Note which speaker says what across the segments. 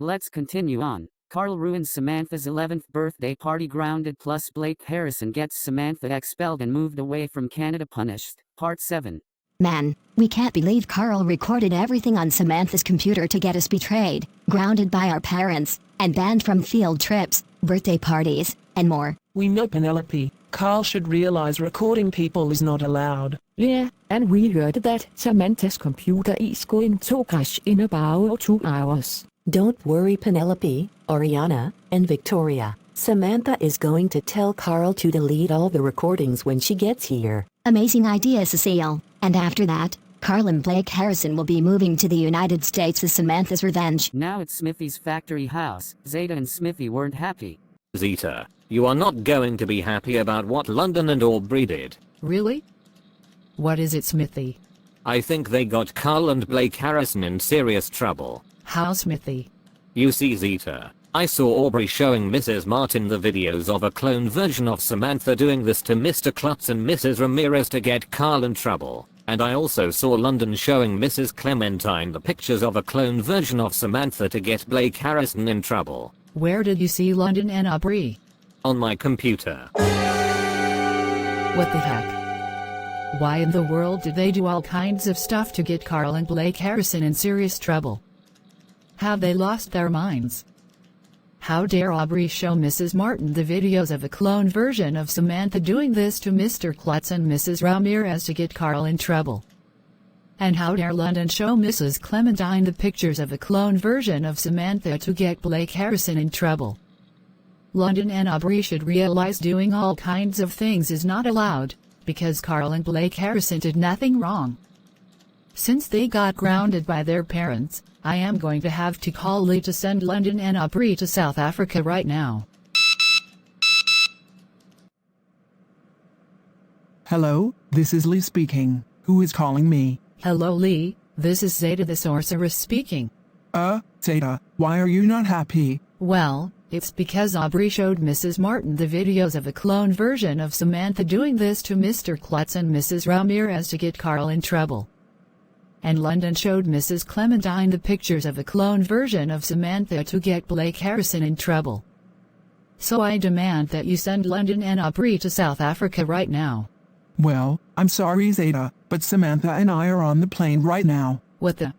Speaker 1: Let's continue on. Carl ruins Samantha's 11th birthday party. Grounded plus Blake Harrison gets Samantha expelled and moved away from Canada. Punished. Part 7.
Speaker 2: Man, we can't believe Carl recorded everything on Samantha's computer to get us betrayed, grounded by our parents, and banned from field trips, birthday parties, and more.
Speaker 3: We know, Penelope. Carl should realize recording people is not allowed.
Speaker 4: Yeah, and we heard that Samantha's computer is going to crash in about 2 hours.
Speaker 5: Don't worry, Penelope, Oriana, and Victoria. Samantha is going to tell Carl to delete all the recordings when she gets here.
Speaker 2: Amazing idea, Cecile. And after that, Carl and Blake Harrison will be moving to the United States as Samantha's revenge.
Speaker 1: Now at Smithy's factory house, Zeta and Smithy weren't happy.
Speaker 6: Zeta, you are not going to be happy about what London and Aubree did.
Speaker 7: Really? What is it, Smithy?
Speaker 6: I think they got Carl and Blake Harrison in serious trouble.
Speaker 7: How, Smithy?
Speaker 6: You see, Zeta, I saw Aubree showing Mrs. Martin the videos of a cloned version of Samantha doing this to Mr. Klutz and Mrs. Ramirez to get Carl in trouble. And I also saw London showing Mrs. Clementine the pictures of a cloned version of Samantha to get Blake Harrison in trouble.
Speaker 7: Where did you see London and Aubree?
Speaker 6: On my computer.
Speaker 7: What the heck? Why in the world did they do all kinds of stuff to get Carl and Blake Harrison in serious trouble? Have they lost their minds? How dare Aubree show Mrs. Martin the videos of a clone version of Samantha doing this to Mr. Klutz and Mrs. Ramirez to get Carl in trouble? And how dare London show Mrs. Clementine the pictures of a clone version of Samantha to get Blake Harrison in trouble? London and Aubree should realize doing all kinds of things is not allowed, because Carl and Blake Harrison did nothing wrong. Since they got grounded by their parents, I am going to have to call Leigh to send London and Aubree to South Africa right now.
Speaker 8: Hello, this is Leigh speaking. Who is calling me?
Speaker 7: Hello, Leigh, this is Zeta the sorceress speaking.
Speaker 8: Zeta, why are you not happy?
Speaker 7: Well, it's because Aubree showed Mrs. Martin the videos of a clone version of Samantha doing this to Mr. Klutz and Mrs. Ramirez to get Carl in trouble. And London showed Mrs. Clementine the pictures of a clone version of Samantha to get Blake Harrison in trouble. So I demand that you send London and Aubree to South Africa right now.
Speaker 8: Well, I'm sorry, Zeta, but Samantha and I are on the plane right now.
Speaker 7: What the?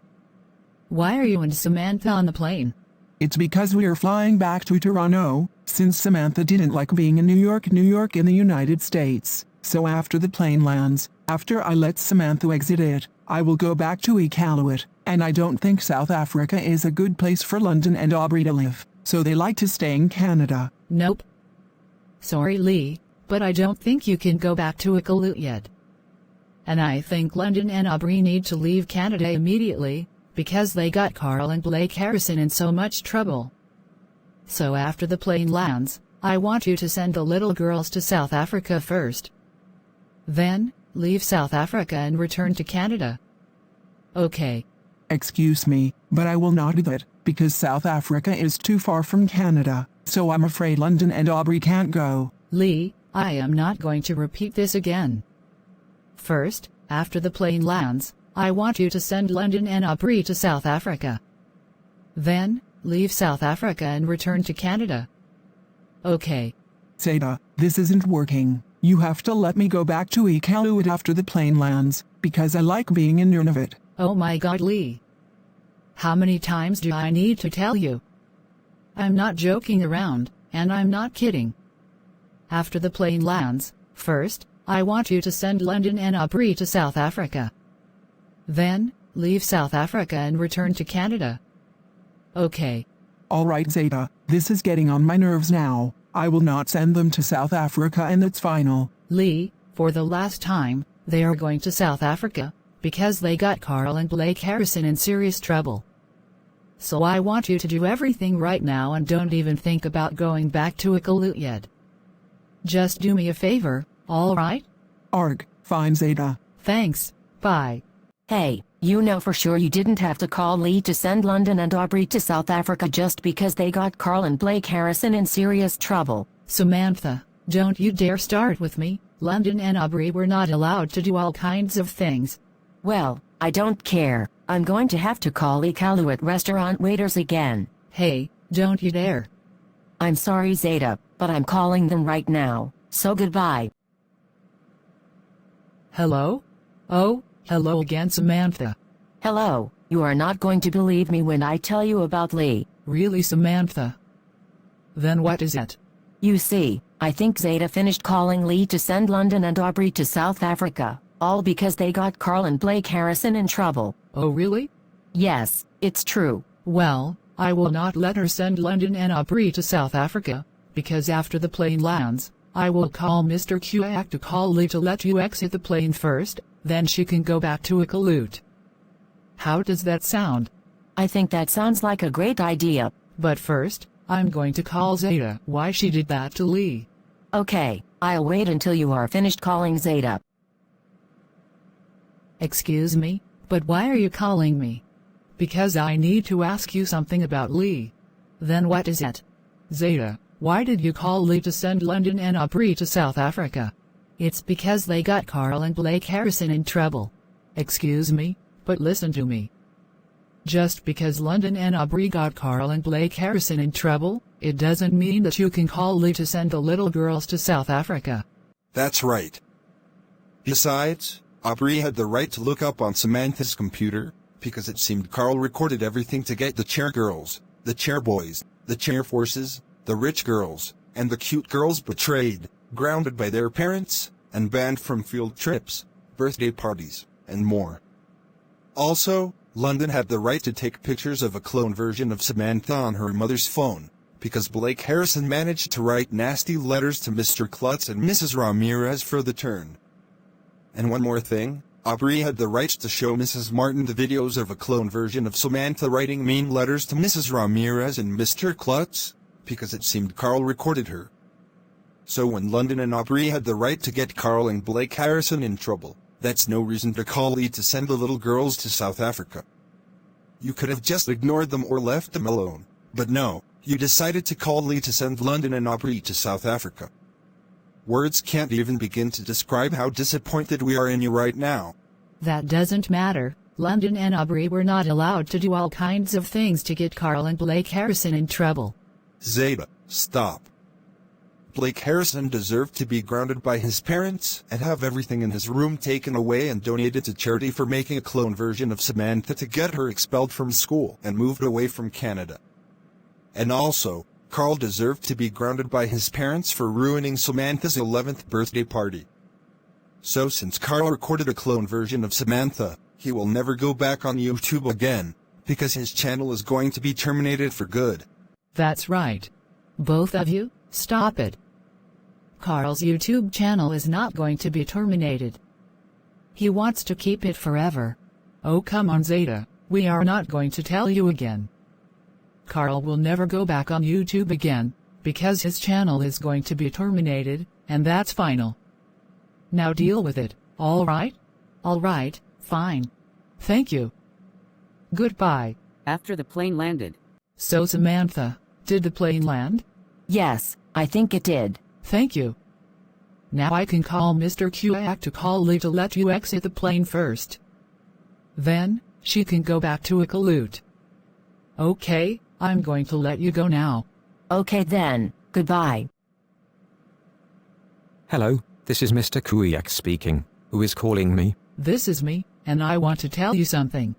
Speaker 7: Why are you and Samantha on the plane?
Speaker 8: It's because we are flying back to Toronto, since Samantha didn't like being in New York in the United States. So after the plane lands, after I let Samantha exit it, I will go back to Iqaluit, and I don't think South Africa is a good place for London and Aubree to live, so they like to stay in Canada.
Speaker 7: Nope. Sorry, Leigh, but I don't think you can go back to Iqaluit yet. And I think London and Aubree need to leave Canada immediately, because they got Carl and Blake Harrison in so much trouble. So after the plane lands, I want you to send the little girls to South Africa first. Then, leave South Africa and return to Canada. Okay.
Speaker 8: Excuse me, but I will not do that, because South Africa is too far from Canada, so I'm afraid London and Aubree can't go.
Speaker 7: Leigh, I am not going to repeat this again. First, after the plane lands, I want you to send London and Aubree to South Africa. Then, leave South Africa and return to Canada. Okay.
Speaker 8: Zeta, this isn't working. You have to let me go back to Iqaluit after the plane lands, because I like being in Nunavut.
Speaker 7: Oh my god, Leigh. How many times do I need to tell you? I'm not joking around, and I'm not kidding. After the plane lands, first, I want you to send London and Aubree to South Africa. Then, leave South Africa and return to Canada. Okay.
Speaker 8: Alright, Zeta, this is getting on my nerves now. I will not send them to South Africa, and it's final.
Speaker 7: Leigh, for the last time, they are going to South Africa, because they got Carl and Blake Harrison in serious trouble. So I want you to do everything right now and don't even think about going back to Iqaluit yet. Just do me a favor, alright?
Speaker 8: Arg, fine, Zeta.
Speaker 7: Thanks, bye.
Speaker 5: Hey, you know for sure you didn't have to call Leigh to send London and Aubree to South Africa just because they got Carl and Blake Harrison in serious trouble.
Speaker 7: Samantha, don't you dare start with me. London and Aubree were not allowed to do all kinds of things.
Speaker 5: Well, I don't care. I'm going to have to call Iqaluit restaurant waiters again.
Speaker 7: Hey, don't you dare.
Speaker 5: I'm sorry, Zeta, but I'm calling them right now, so goodbye.
Speaker 7: Hello? Oh, hello again, Samantha.
Speaker 5: Hello, you are not going to believe me when I tell you about Leigh.
Speaker 7: Really, Samantha? Then what is it?
Speaker 5: You see, I think Zeta finished calling Leigh to send London and Aubree to South Africa, all because they got Carl and Blake Harrison in trouble.
Speaker 7: Oh, really?
Speaker 5: Yes, it's true.
Speaker 7: Well, I will not let her send London and Aubree to South Africa, because after the plane lands, I will call Mr. Iqaluit to call Leigh to let you exit the plane first, then she can go back to Iqaluit. How does that sound?
Speaker 5: I think that sounds like a great idea.
Speaker 7: But first, I'm going to call Zeta why she did that to Leigh.
Speaker 5: Okay, I'll wait until you are finished calling Zeta.
Speaker 7: Excuse me, but why are you calling me? Because I need to ask you something about Leigh. Then what is it? Zeta, why did you call Leigh to send London and Aubree to South Africa? It's because they got Carl and Blake Harrison in trouble. Excuse me, but listen to me. Just because London and Aubree got Carl and Blake Harrison in trouble, it doesn't mean that you can call Leigh to send the little girls to South Africa.
Speaker 9: That's right. Besides, Aubree had the right to look up on Samantha's computer, because it seemed Carl recorded everything to get the chair girls, the chair boys, the chair forces, the rich girls, and the cute girls betrayed, grounded by their parents, and banned from field trips, birthday parties, and more. Also, London had the right to take pictures of a clone version of Samantha on her mother's phone, because Blake Harrison managed to write nasty letters to Mr. Klutz and Mrs. Ramirez for the turn. And one more thing, Aubree had the right to show Mrs. Martin the videos of a clone version of Samantha writing mean letters to Mrs. Ramirez and Mr. Klutz, because it seemed Carl recorded her. So when London and Aubree had the right to get Carl and Blake Harrison in trouble, that's no reason to call Leigh to send the little girls to South Africa. You could have just ignored them or left them alone, but no, you decided to call Leigh to send London and Aubree to South Africa. Words can't even begin to describe how disappointed we are in you right now.
Speaker 7: That doesn't matter. London and Aubree were not allowed to do all kinds of things to get Carl and Blake Harrison in trouble.
Speaker 9: Zeta, stop. Blake Harrison deserved to be grounded by his parents and have everything in his room taken away and donated to charity for making a clone version of Samantha to get her expelled from school and moved away from Canada. And also, Carl deserved to be grounded by his parents for ruining Samantha's 11th birthday party. So since Carl recorded a clone version of Samantha, he will never go back on YouTube again, because his channel is going to be terminated for good.
Speaker 7: That's right. Both of you, stop it. Carl's YouTube channel is not going to be terminated. He wants to keep it forever. Oh, come on, Zeta, we are not going to tell you again. Carl will never go back on YouTube again, because his channel is going to be terminated, and that's final. Now deal with it, all right? All right, fine. Thank you. Goodbye.
Speaker 1: After the plane landed.
Speaker 7: So Samantha, did the plane land?
Speaker 5: Yes, I think it did.
Speaker 7: Thank you. Now I can call Mr. Iqaluit to call Leigh to let you exit the plane first. Then, she can go back to Iqaluit. Okay, I'm going to let you go now.
Speaker 5: Okay then, goodbye.
Speaker 10: Hello, this is Mr. Iqaluit speaking. Who is calling me?
Speaker 7: This is me, and I want to tell you something.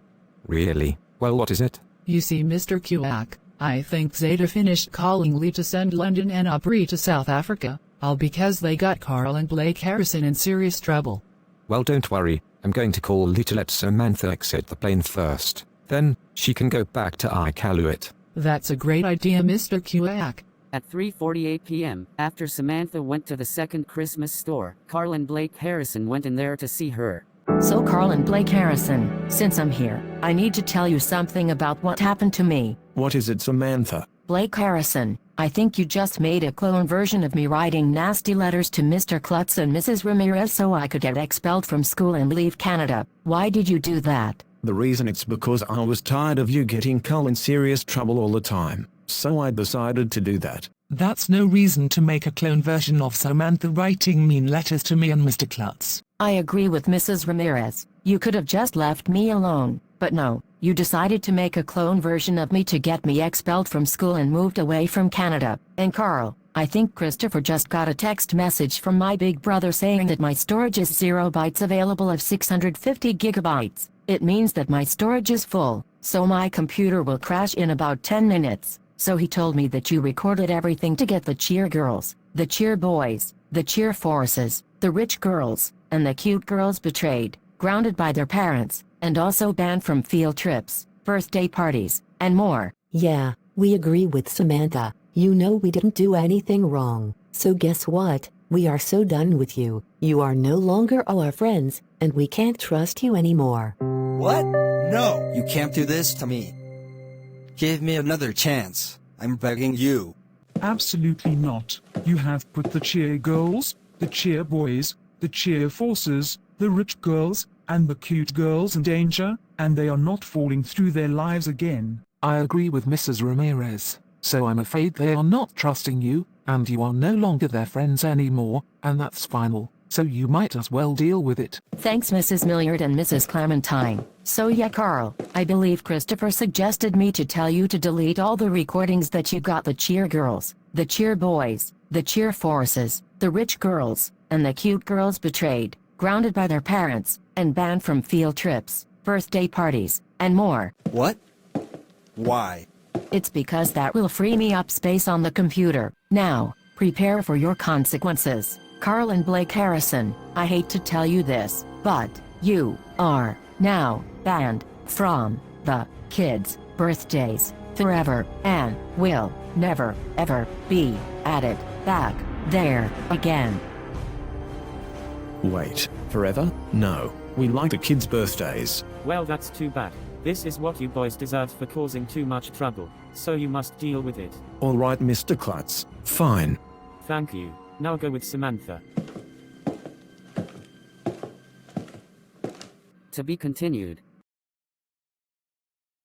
Speaker 10: Really? Well, what is it?
Speaker 7: You see, Mr. Iqaluit, I think Zeta finished calling Leigh to send London and Aubree to South Africa, all because they got Carl and Blake Harrison in serious trouble.
Speaker 10: Well, don't worry, I'm going to call Leigh to let Samantha exit the plane first. Then, she can go back to Iqaluit.
Speaker 7: That's a great idea, Mr. Iqaluit.
Speaker 1: At 3:48 p.m., after Samantha went to the second Christmas store, Carl and Blake Harrison went in there to see her.
Speaker 5: So Carl and Blake Harrison, since I'm here, I need to tell you something about what happened to me.
Speaker 11: What is it, Samantha?
Speaker 5: Blake Harrison, I think you just made a clone version of me writing nasty letters to Mr. Klutz and Mrs. Ramirez so I could get expelled from school and leave Canada. Why did you do that?
Speaker 11: The reason it's because I was tired of you getting Carl in serious trouble all the time, so I decided to do that.
Speaker 8: That's no reason to make a clone version of Samantha writing mean letters to me and Mr. Klutz.
Speaker 5: I agree with Mrs. Ramirez. You could have just left me alone, but no, You decided to make a clone version of me to get me expelled from school and moved away from Canada. And Carl, I think Christopher just got a text message from my big brother saying that my storage is 0 bytes available of 650 gigabytes. It means that my storage is full, so my computer will crash in about 10 minutes. So he told me that you recorded everything to get the cheer girls, the cheer boys, the cheer forces, the rich girls, and the cute girls betrayed, grounded by their parents, and also banned from field trips, birthday parties, and more.
Speaker 12: Yeah, we agree with Samantha. You know we didn't do anything wrong. So guess what? We are so done with you. You are no longer our friends, and we can't trust you anymore.
Speaker 13: What? No, you can't do this to me. Give me another chance. I'm begging you.
Speaker 8: Absolutely not. You have put the cheer girls, the cheer boys, the cheer forces, the rich girls, and the cute girls in danger, and they are not falling through their lives again.
Speaker 14: I agree with Mrs. Ramirez. So I'm afraid they are not trusting you, and you are no longer their friends anymore, and that's final. So you might as well deal with it.
Speaker 5: Thanks Mrs. Milliard and Mrs. Clementine. So yeah Carl, I believe Christopher suggested me to tell you to delete all the recordings that you got the cheer girls, the cheer boys, the cheer forces, the rich girls, and the cute girls betrayed, grounded by their parents, and banned from field trips, birthday parties, and more.
Speaker 13: What? Why?
Speaker 5: It's because that will free me up space on the computer. Now, prepare for your consequences. Carl and Blake Harrison, I hate to tell you this, but you are now banned from the kids' birthdays forever and will never ever be added back there again.
Speaker 11: Wait, forever? No, we like the kids' birthdays.
Speaker 15: Well, that's too bad. This is what you boys deserve for causing too much trouble, so you must deal with it.
Speaker 11: Alright Mr. Klutz, fine.
Speaker 15: Thank you. Now go with Samantha.
Speaker 1: To be continued.